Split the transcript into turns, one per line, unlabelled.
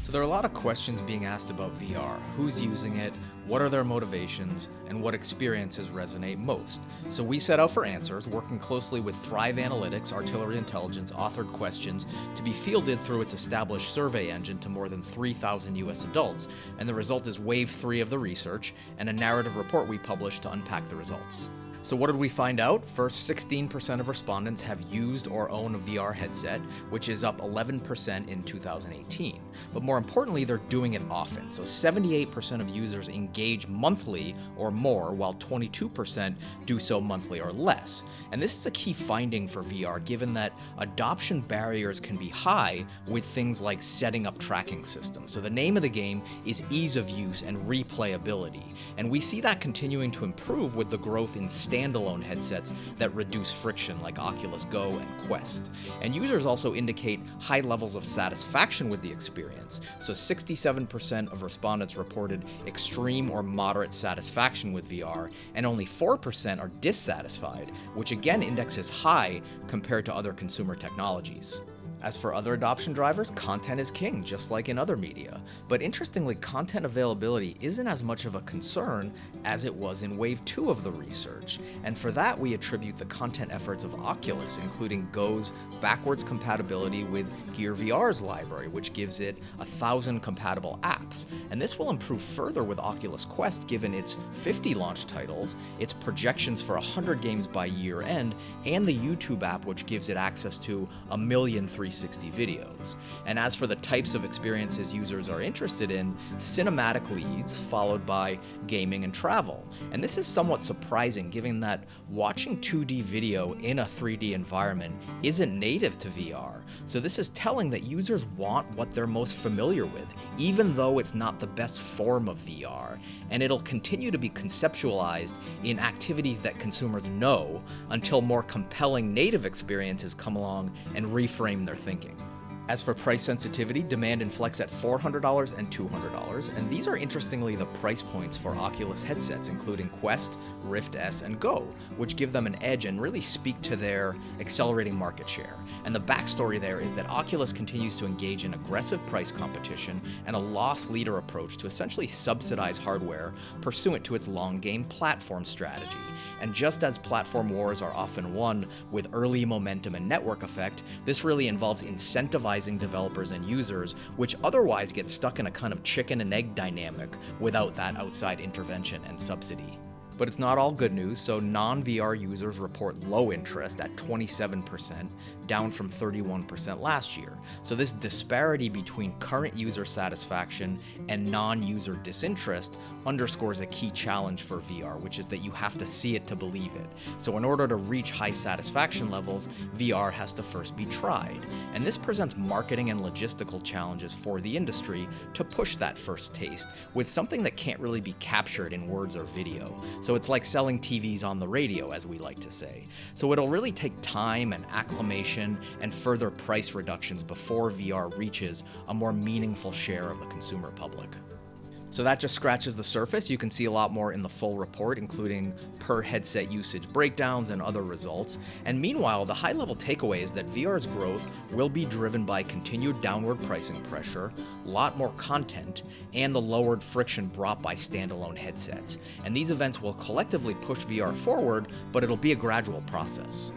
So there are a lot of questions being asked about VR. Who's using it? What are their motivations? And what experiences resonate most? So we set out for answers, working closely with Thrive Analytics, Artillery Intelligence, authored questions to be fielded through its established survey engine to more than 3,000 US adults. And the result is wave 3 of the research and a narrative report we published to unpack the results. So what did we find out? First, 16% of respondents have used or own a VR headset, which is up 11% in 2018. But more importantly, they're doing it often. So 78% of users engage monthly or more, while 22% do so monthly or less. And this is a key finding for VR, given that adoption barriers can be high with things like setting up tracking systems. So the name of the game is ease of use and replayability. And we see that continuing to improve with the growth in standalone headsets that reduce friction like Oculus Go and Quest. And users also indicate high levels of satisfaction with the experience. So 67% of respondents reported extreme or moderate satisfaction with VR, and only 4% are dissatisfied, which again indexes high compared to other consumer technologies. As for other adoption drivers, content is king, just like in other media. But interestingly, content availability isn't as much of a concern as it was in Wave 2 of the research. And for that, we attribute the content efforts of Oculus, including Go's backwards compatibility with Gear VR's library, which gives it 1,000 compatible apps. And this will improve further with Oculus Quest, given its 50 launch titles, its projections for 100 games by year end, and the YouTube app, which gives it access to 1 million 360 videos. And as for the types of experiences users are interested in, cinematic leads, followed by gaming and travel. And this is somewhat surprising given that watching 2D video in a 3D environment isn't native to VR. So this is telling that users want what they're most familiar with, even though it's not the best form of VR. And it'll continue to be conceptualized in activities that consumers know until more compelling native experiences come along and reframe their thinking. As for price sensitivity, demand inflects at $400 and $200, and these are interestingly the price points for Oculus headsets, including Quest, Rift S, and Go, which give them an edge and really speak to their accelerating market share. And the backstory there is that Oculus continues to engage in aggressive price competition and a loss leader approach to essentially subsidize hardware pursuant to its long game platform strategy. And just as platform wars are often won with early momentum and network effect, this really involves incentivizing developers and users, which otherwise get stuck in a kind of chicken and egg dynamic without that outside intervention and subsidy. But it's not all good news, so non-VR users report low interest at 27%, down from 31% last year. So this disparity between current user satisfaction and non-user disinterest underscores a key challenge for VR, which is that you have to see it to believe it. So in order to reach high satisfaction levels, VR has to first be tried. And this presents marketing and logistical challenges for the industry to push that first taste with something that can't really be captured in words or video. So it's like selling TVs on the radio, as we like to say. So it'll really take time and acclimation and further price reductions before VR reaches a more meaningful share of the consumer public. So that just scratches the surface. You can see a lot more in the full report, including per headset usage breakdowns and other results. And meanwhile, the high-level takeaway is that VR's growth will be driven by continued downward pricing pressure, a lot more content, and the lowered friction brought by standalone headsets. And these events will collectively push VR forward, but it'll be a gradual process.